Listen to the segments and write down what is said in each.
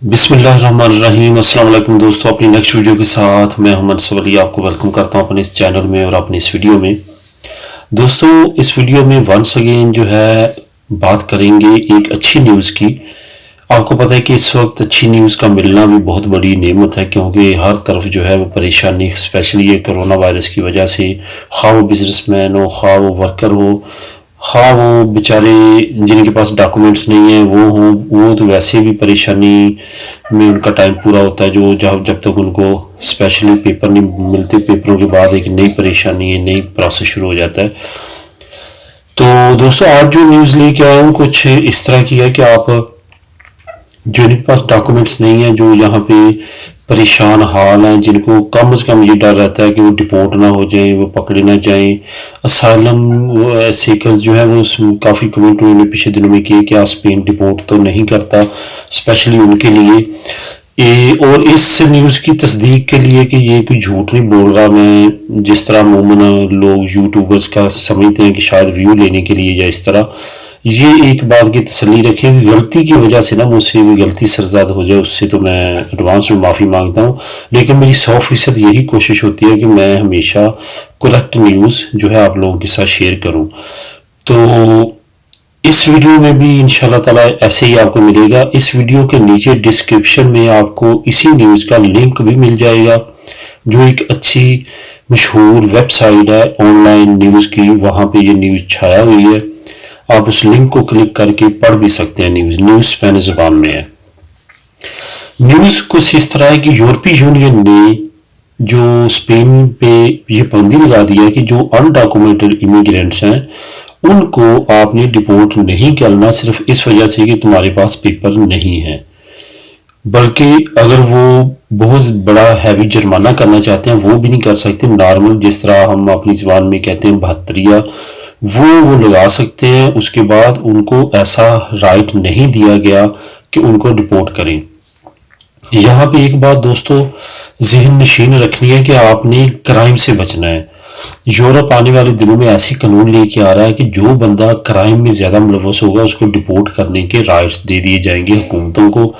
बिस्मिल्लाहिर्रहमानिर्रहीम। अस्सलाम वालेकुम दोस्तों, अपनी नेक्स्ट वीडियो के साथ मैं मोहम्मद सवली आपको वेलकम करता हूं अपने इस चैनल में और अपनी इस वीडियो में। दोस्तों, इस वीडियो में वंस अगेन जो है बात करेंगे एक अच्छी न्यूज़ की। आपको पता है कि इस वक्त अच्छी न्यूज़ का मिलना भी बहुत बड़ी नेमत है, क्योंकि हर तरफ जो है वो परेशानी, स्पेशली ये कोरोना वायरस की वजह से, खा वो बिजनेसमैन हो, खा वो वर्कर हो, हाँ वो बेचारे जिनके पास डॉक्यूमेंट्स नहीं है वो हों, वो तो वैसे भी परेशानी में उनका टाइम पूरा होता है। जो जब तक उनको स्पेशली पेपर नहीं मिलते, पेपरों के बाद एक नई परेशानी है, नई प्रोसेस शुरू हो जाता है। तो दोस्तों, आज जो न्यूज़ लेके आया हूँ कुछ इस तरह की है कि आप जो जिनके पास डॉक्यूमेंट्स नहीं है, जो यहाँ पे परेशान हाल हैं, जिनको कम से कम ये डर रहता है कि वो डिपोर्ट ना हो जाएं, वो पकड़े ना जाएं, असाइलम सीकर्स जो है वो काफ़ी कमेंट उन्होंने पिछले दिनों में किए कि स्पेन डिपोर्ट तो नहीं करता, स्पेशली उनके लिए। और इस न्यूज़ की तस्दीक के लिए कि ये कोई झूठ नहीं बोल रहा, मैं जिस तरह अमूमन लोग यूट्यूबर्स का समझते हैं कि शायद व्यू लेने के लिए या इस तरह, ये एक बात की तसल्ली रखें कि गलती की वजह से ना मुझसे कोई गलती सरज़द हो जाए, उससे तो मैं एडवांस में माफ़ी मांगता हूँ। लेकिन मेरी 100% यही कोशिश होती है कि मैं हमेशा करेक्ट न्यूज़ जो है आप लोगों के साथ शेयर करूँ। तो इस वीडियो में भी इंशाल्लाह ताला ऐसे ही आपको मिलेगा। इस वीडियो के नीचे डिस्क्रिप्शन में आपको इसी न्यूज़ का लिंक भी मिल जाएगा, जो एक अच्छी मशहूर वेबसाइट है ऑनलाइन न्यूज़ की, वहाँ पे ये न्यूज़ छाया हुई है। आप उस लिंक को क्लिक करके पढ़ भी सकते हैं। न्यूज़ स्पेनिश ज़बान में है। न्यूज़ कुछ इस तरह है कि यूरोपीय यूनियन ने जो स्पेन पे ये पाबंदी लगा दी है कि जो अनडॉक्यूमेंटेड इमिग्रेंट्स हैं उनको आपने डिपोर्ट नहीं करना, सिर्फ इस वजह से कि तुम्हारे पास पेपर नहीं है। बल्कि अगर वो बहुत बड़ा हैवी जुर्माना करना चाहते हैं वो भी नहीं कर सकते। नॉर्मल जिस तरह हम अपनी ज़बान में कहते हैं 72 वो लगा सकते हैं। उसके बाद उनको ऐसा राइट नहीं दिया गया कि उनको डिपोर्ट करें। यहाँ पे एक बात दोस्तों जहन नशीन रखनी है कि आपने क्राइम से बचना है। यूरोप आने वाले दिनों में ऐसे कानून लेके आ रहा है कि जो बंदा क्राइम में ज़्यादा मुलव्वस होगा उसको डिपोर्ट करने के राइट्स दे दिए जाएंगे हुकूमतों को।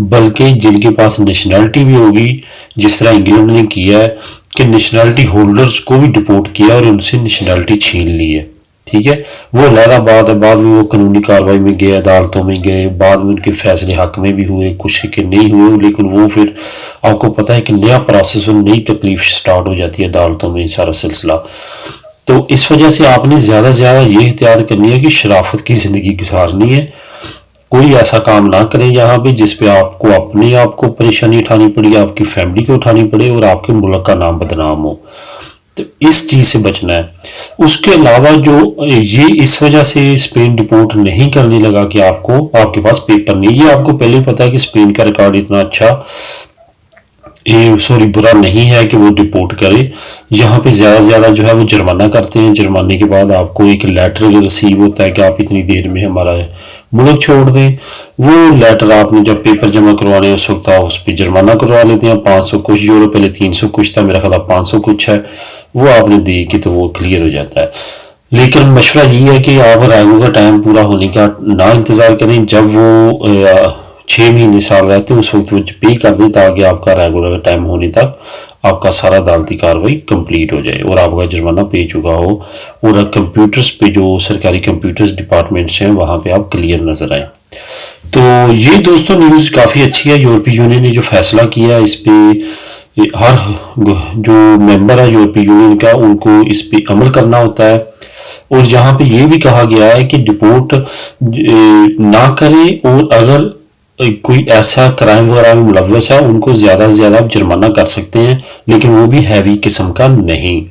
बल्कि जिनके पास नेशनैलिटी भी होगी, जिस तरह इंग्लैंड ने किया है कि नेशनैलिटी होल्डर्स को भी डिपोर्ट किया और उनसे नेशनैलिटी छीन ली है। ठीक है, वो अलहदा बात है। बाद में वो कानूनी कार्रवाई में गए, अदालतों में गए, बाद में उनके फैसले हक में भी हुए, कुछ के नहीं हुए, लेकिन वो फिर आपको पता है कि नया प्रोसेस और नई तकलीफ स्टार्ट हो जाती है अदालतों में सारा सिलसिला। तो इस वजह से आपने ज़्यादा से ज़्यादा ये एहतियात करनी है कि शराफत की ज़िंदगी गुजारनी है। कोई ऐसा काम ना करें यहाँ पे जिस पे आपको अपने आप को परेशानी उठानी पड़ी, आपकी फैमिली को उठानी पड़े और आपके मुल्क का नाम बदनाम हो। तो इस चीज़ से बचना है। उसके अलावा जो ये इस वजह से स्पेन डिपोर्ट नहीं करने लगा कि आपके पास पेपर नहीं, ये आपको पहले पता है कि स्पेन का रिकॉर्ड इतना अच्छा बुरा नहीं है कि वो डिपोर्ट करे। यहाँ पे ज़्यादा से ज़्यादा जो है वो जुर्माना करते हैं। जुर्माने के बाद आपको एक लेटर रिसीव होता है कि आप इतनी देर में हमारा मुल्क छोड़ दें। वो लेटर आपने जब पेपर जमा करवाने उस वक्त आप उस पर जुर्माना करवा लेते हैं 500 कुछ यूरो, पहले 300 कुछ था, मेरा ख्याल 500 कुछ है, वो आपने दे के तो वो क्लियर हो जाता है। लेकिन मशवरा ये है कि आप रैगो का टाइम पूरा होने का ना इंतज़ार करें। जब वो 6 महीने साल रहते हैं उस वक्त वो पे कर दें, ताकि आपका रेगुलर टाइम होने तक आपका सारा अदालती कार्रवाई कंप्लीट हो जाए और आपका जुर्माना पे चुका हो, और कंप्यूटर्स पे जो सरकारी कंप्यूटर्स डिपार्टमेंट्स हैं वहाँ पे आप क्लियर नज़र आए। तो ये दोस्तों न्यूज़ काफ़ी अच्छी है। यूरोपीय यूनियन ने जो फैसला किया है इस पे हर जो मेंबर है यूरोपीय यूनियन का उनको इस पे अमल करना होता है। और यहाँ पे ये भी कहा गया है कि डिपोर्ट ना करें, और अगर कोई ऐसा क्राइम वगैरह में मुलव्वस है उनको ज़्यादा से ज़्यादा जुर्माना कर सकते हैं, लेकिन वो भी हैवी किस्म का नहीं।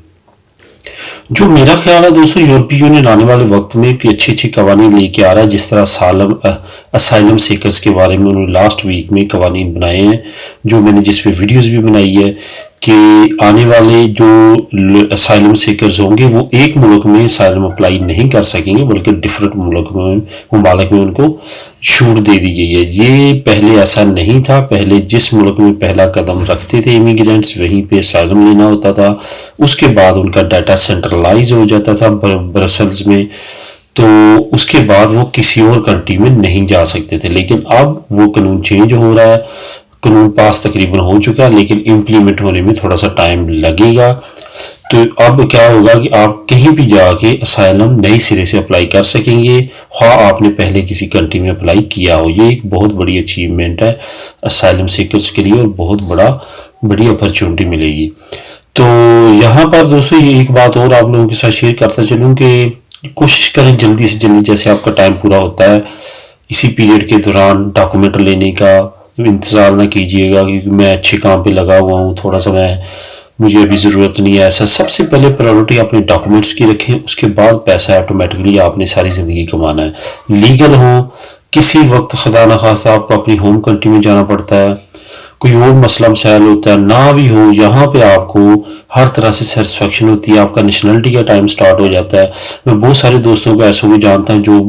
जो मेरा ख्याल है दोस्तों, यूरोपीय यूनियन आने वाले वक्त में एक अच्छी कवानीन लेके आ रहा है। जिस तरह असाइलम सीकर्स के बारे में उन्होंने लास्ट वीक में कवानीन बनाए हैं, जो मैंने जिस पे वीडियोस भी बनाई है कि आने वाले जो असाइलम सीकर्स होंगे वो एक मुल्क में असाइलम अप्लाई नहीं कर सकेंगे, बल्कि डिफरेंट मुमालिक में उनको छूट दे दी गई है। ये पहले ऐसा नहीं था। पहले जिस मुल्क में पहला कदम रखते थे इमिग्रेंट्स वहीं पे असाइलम लेना होता था, उसके बाद उनका डाटा सेंट्रलाइज हो जाता था ब्रसल्स में। تو اس کے بعد وہ کسی اور کنٹری میں نہیں جا سکتے تھے، لیکن اب وہ قانون چینج ہو رہا ہے، قانون پاس تقریباً ہو چکا ہے، لیکن امپلیمنٹ ہونے میں تھوڑا سا ٹائم لگے گا۔ تو اب کیا ہوگا کہ آپ کہیں بھی جا کے اسائلم نئی سرے سے اپلائی کر سکیں گے، خواہ آپ نے پہلے کسی کنٹری میں اپلائی کیا ہو۔ یہ ایک بہت بڑی اچیومنٹ ہے اسائلم سیکرز کے لیے، اور بہت بڑی اپرچونٹی ملے گی۔ تو یہاں پر دوستو یہ ایک بات اور آپ لوگوں کے ساتھ شیئر کرتا چلوں کہ کوشش کریں جلدی سے جلدی، جیسے آپ کا ٹائم پورا ہوتا ہے اسی پیریڈ کے دوران ڈاکومنٹ لینے کا انتظار نہ کیجیے گا، کیونکہ میں اچھے کام پہ لگا ہوا ہوں، تھوڑا سا مجھے ابھی ضرورت نہیں ہے ایسا۔ سب سے پہلے پرائیورٹی اپنے ڈاکومنٹس کی رکھیں، اس کے بعد پیسہ آٹومیٹکلی آپ نے ساری زندگی کمانا ہے۔ لیگل ہو، کسی وقت خدا نخواستہ آپ کو اپنی ہوم کنٹری میں جانا پڑتا ہے، کوئی اور مسئلہ مسائل ہوتا ہے، نہ بھی ہو، یہاں پہ آپ کو ہر طرح سے سیٹسفیکشن ہوتی ہے، آپ کا نیشنلٹی کا ٹائم سٹارٹ ہو جاتا ہے۔ میں بہت سارے دوستوں کو ایسوں کو جانتا ہوں جو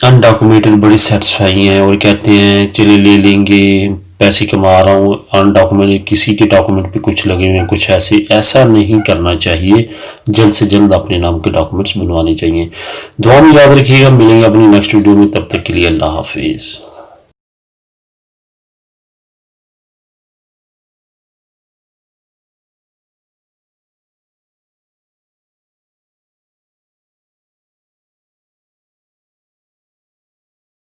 انڈاکومنٹڈ بڑے سیٹسفائی ہیں اور کہتے ہیں چلے لے لیں گے، پیسے کما رہا ہوں، انڈاکومنٹ کسی کے ڈاکومنٹ پہ کچھ لگے ہوئے ہیں، کچھ ایسا نہیں کرنا چاہیے۔ جلد سے جلد اپنے نام کے ڈاکومنٹس بنوانے چاہیے۔ دعا میں یاد رکھیے گا، ملیں گے اپنی نیکسٹ ویڈیو میں، تب تک کے لیے اللہ حافظ۔